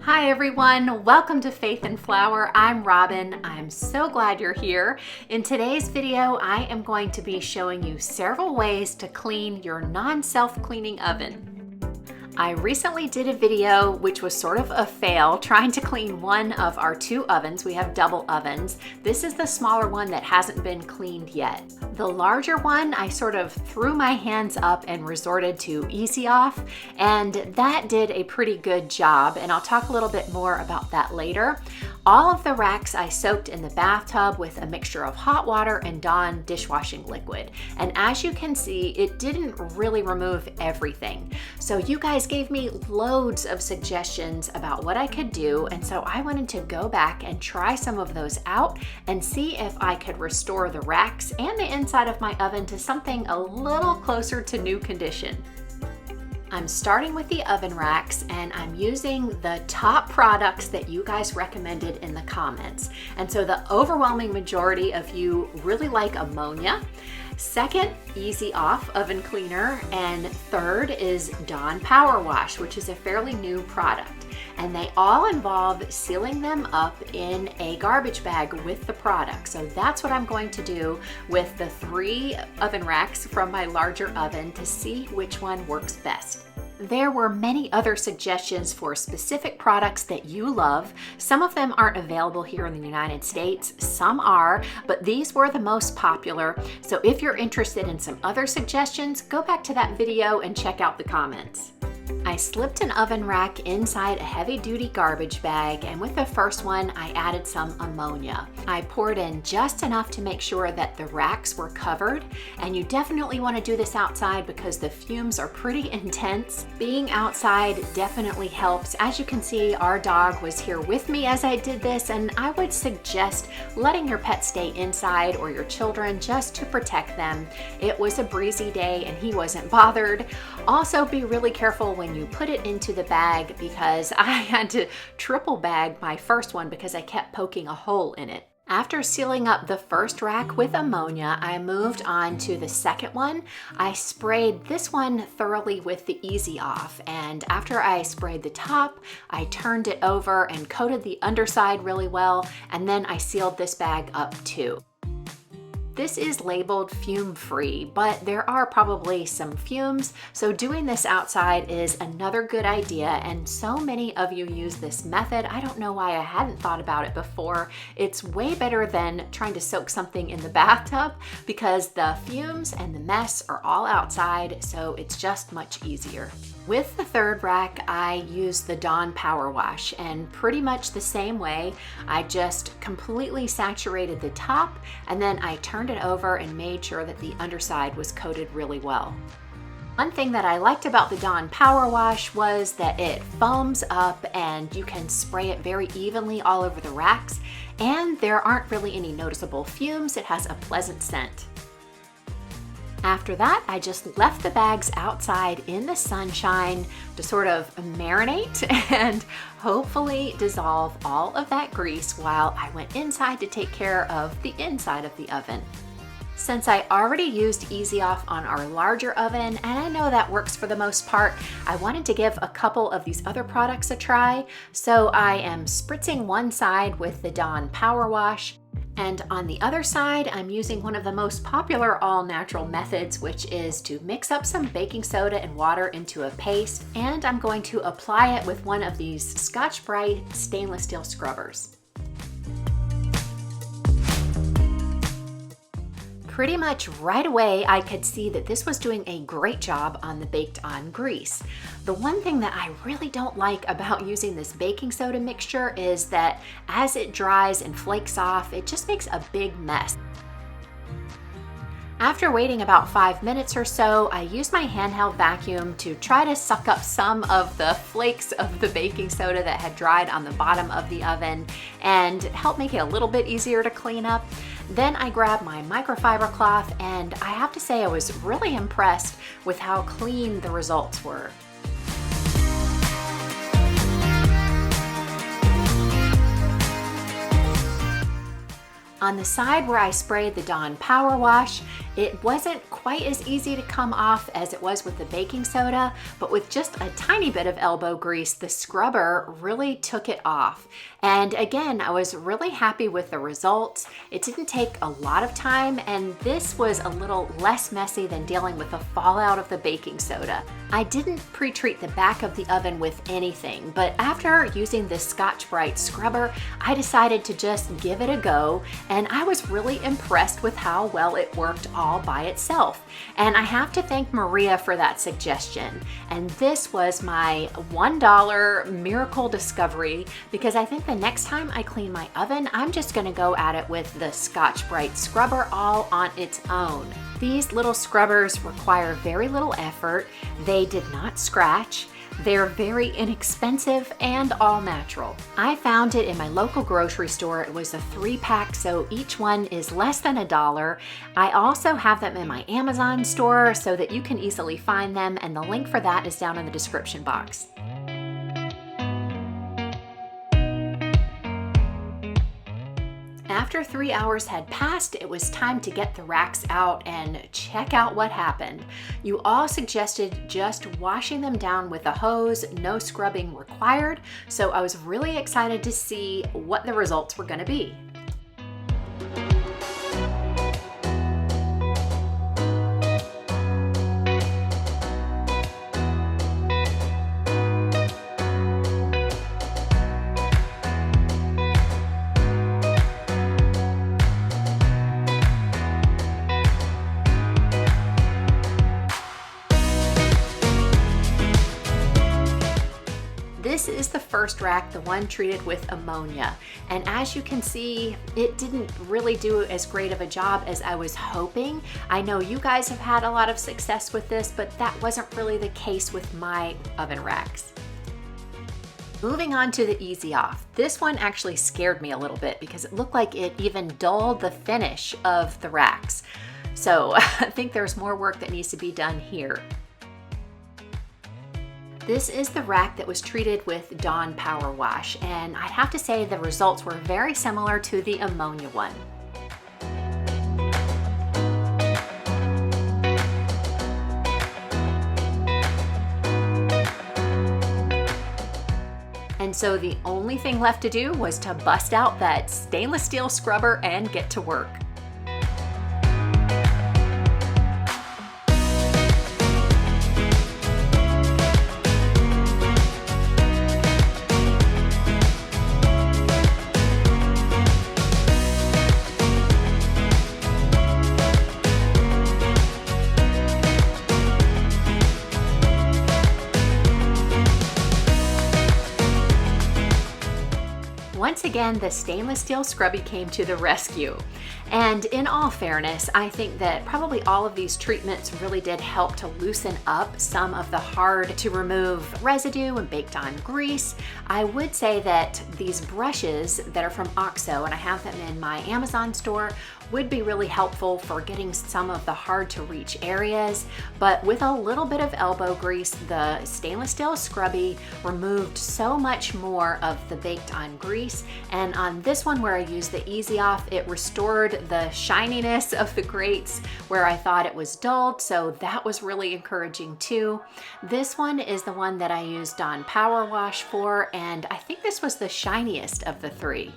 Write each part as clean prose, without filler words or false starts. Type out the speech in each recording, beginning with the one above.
Hi everyone, welcome to Faith and Flour. I'm Robin. I'm so glad you're here. In today's video, I am going to be showing you several ways to clean your non-self-cleaning oven. I recently did a video which was sort of a fail trying to clean one of our two ovens. We have double ovens. This is the smaller one that hasn't been cleaned yet. The larger one, I sort of threw my hands up and resorted to easy off, and that did a pretty good job, and I'll talk a little bit more about that later. All of the racks I soaked in the bathtub with a mixture of hot water and Dawn dishwashing liquid. And as you can see, it didn't really remove everything. So you guys gave me loads of suggestions about what I could do, and so I wanted to go back and try some of those out and see if I could restore the racks and the inside of my oven to something a little closer to new condition. I'm starting with the oven racks, and I'm using the top products that you guys recommended in the comments. And so the overwhelming majority of you really like ammonia. Second, Easy Off oven cleaner, and third is Dawn Power Wash, which is a fairly new product. And they all involve sealing them up in a garbage bag with the product. So that's what I'm going to do with the 3 oven racks from my larger oven to see which one works best. There were many other suggestions for specific products that you love. Some of them aren't available here in the United States, some are, but these were the most popular. So if you're interested in some other suggestions, go back to that video and check out the comments. I slipped an oven rack inside a heavy-duty garbage bag, and with the first one, I added some ammonia. I poured in just enough to make sure that the racks were covered, and you definitely want to do this outside because the fumes are pretty intense. Being outside definitely helps. As you can see, our dog was here with me as I did this, and I would suggest letting your pet stay inside or your children just to protect them. It was a breezy day and he wasn't bothered. Also, be really careful when you put it into the bag because I had to triple bag my first one because I kept poking a hole in it. After sealing up the first rack with ammonia, I moved on to the second one. I sprayed this one thoroughly with the Easy Off, and after I sprayed the top, I turned it over and coated the underside really well, and then I sealed this bag up too. This is labeled fume-free, but there are probably some fumes, so doing this outside is another good idea, and so many of you use this method. I don't know why I hadn't thought about it before. It's way better than trying to soak something in the bathtub because the fumes and the mess are all outside, so it's just much easier. With the third rack, I used the Dawn Power Wash, and pretty much the same way, I just completely saturated the top, and then I turned it over and made sure that the underside was coated really well. One thing that I liked about the Dawn Power Wash was that it foams up and you can spray it very evenly all over the racks, and there aren't really any noticeable fumes. It has a pleasant scent. After that, I just left the bags outside in the sunshine to sort of marinate and hopefully dissolve all of that grease while I went inside to take care of the inside of the oven. Since I already used Easy Off on our larger oven, and I know that works for the most part, I wanted to give a couple of these other products a try. So I am spritzing one side with the Dawn Power Wash, and on the other side, I'm using one of the most popular all-natural methods, which is to mix up some baking soda and water into a paste, and I'm going to apply it with one of these Scotch-Brite stainless steel scrubbers. Pretty much right away, I could see that this was doing a great job on the baked-on grease. The one thing that I really don't like about using this baking soda mixture is that as it dries and flakes off, it just makes a big mess. After waiting about 5 minutes or so, I used my handheld vacuum to try to suck up some of the flakes of the baking soda that had dried on the bottom of the oven and help make it a little bit easier to clean up. Then I grabbed my microfiber cloth, and I have to say I was really impressed with how clean the results were. On the side where I sprayed the Dawn Power Wash, it wasn't quite as easy to come off as it was with the baking soda, but with just a tiny bit of elbow grease, the scrubber really took it off. And again, I was really happy with the results. It didn't take a lot of time, and this was a little less messy than dealing with the fallout of the baking soda. I didn't pre-treat the back of the oven with anything, but after using this Scotch-Brite scrubber, I decided to just give it a go, and I was really impressed with how well it worked all by itself. And I have to thank Maria for that suggestion. And this was my $1 miracle discovery, because I think the next time I clean my oven, I'm just gonna go at it with the Scotch-Brite scrubber all on its own. These little scrubbers require very little effort. They did not scratch. They're very inexpensive and all natural. I found it in my local grocery store. It was a 3-pack, so each one is less than $1. I also have them in my Amazon store so that you can easily find them, and the link for that is down in the description box. After 3 hours had passed, it was time to get the racks out and check out what happened. You all suggested just washing them down with a hose, no scrubbing required, so I was really excited to see what the results were going to be. This is the first rack, the one treated with ammonia. And as you can see, it didn't really do as great of a job as I was hoping. I know you guys have had a lot of success with this, but that wasn't really the case with my oven racks. Moving on to the Easy Off. This one actually scared me a little bit because it looked like it even dulled the finish of the racks. So I think there's more work that needs to be done here. This is the rack that was treated with Dawn Power Wash, and I have to say the results were very similar to the ammonia one. And so the only thing left to do was to bust out that stainless steel scrubber and get to work. Once again, the stainless steel scrubby came to the rescue. And in all fairness, I think that probably all of these treatments really did help to loosen up some of the hard to remove residue and baked on grease. I would say that these brushes that are from OXO, and I have them in my Amazon store, would be really helpful for getting some of the hard to reach areas. But with a little bit of elbow grease, the stainless steel scrubby removed so much more of the baked on grease. And on this one where I used the Easy Off, it restored the shininess of the grates where I thought it was dulled, so that was really encouraging too. This one is the one that I used Dawn Power Wash for, and I think this was the shiniest of the three.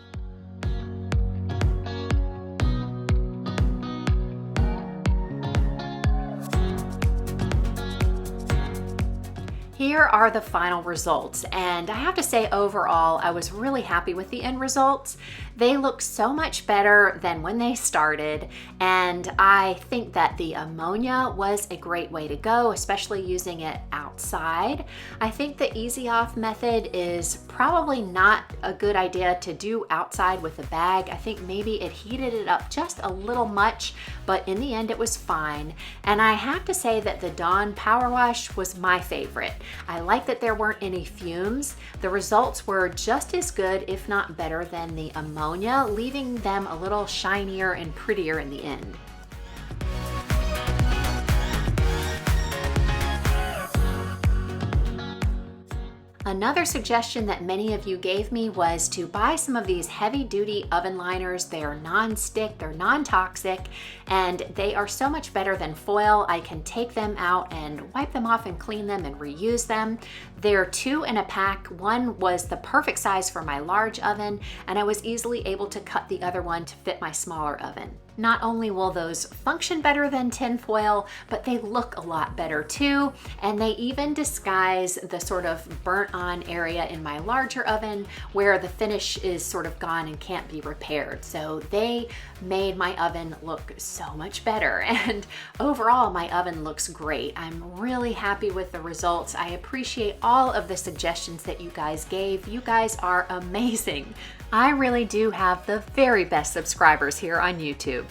Here are the final results, and I have to say overall I was really happy with the end results. They look so much better than when they started, and I think that the ammonia was a great way to go, especially using it outside. I think the Easy Off method is probably not a good idea to do outside with a bag. I think maybe it heated it up just a little much, but in the end it was fine. And I have to say that the Dawn Power Wash was my favorite. I like that there weren't any fumes. The results were just as good, if not better, than the ammonia, leaving them a little shinier and prettier in the end. Another suggestion that many of you gave me was to buy some of these heavy-duty oven liners. They are non-stick, they're non-toxic, and they are so much better than foil. I can take them out and wipe them off and clean them and reuse them. They're 2 in a pack. One was the perfect size for my large oven, and I was easily able to cut the other one to fit my smaller oven. Not only will those function better than tin foil, but they look a lot better too, and they even disguise the sort of burnt on area in my larger oven where the finish is sort of gone and can't be repaired. So they made my oven look so much better, and overall my oven looks great. I'm really happy with the results. I appreciate all of the suggestions that you guys gave. You guys are amazing. I really do have the very best subscribers here on YouTube.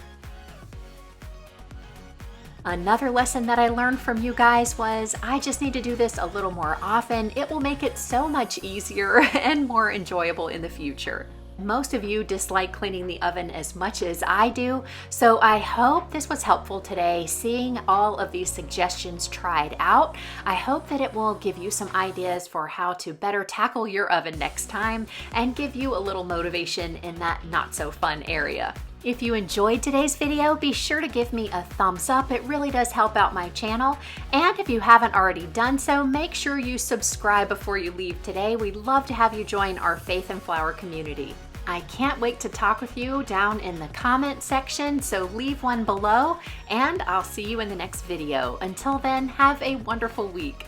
Another lesson that I learned from you guys was I just need to do this a little more often. It will make it so much easier and more enjoyable in the future. Most of you dislike cleaning the oven as much as I do, so I hope this was helpful today, seeing all of these suggestions tried out. I hope that it will give you some ideas for how to better tackle your oven next time and give you a little motivation in that not so fun area. If you enjoyed today's video, be sure to give me a thumbs up. It really does help out my channel. And if you haven't already done so, make sure you subscribe before you leave today. We'd love to have you join our Faith and Flour community. I can't wait to talk with you down in the comment section, so leave one below, and I'll see you in the next video. Until then, have a wonderful week.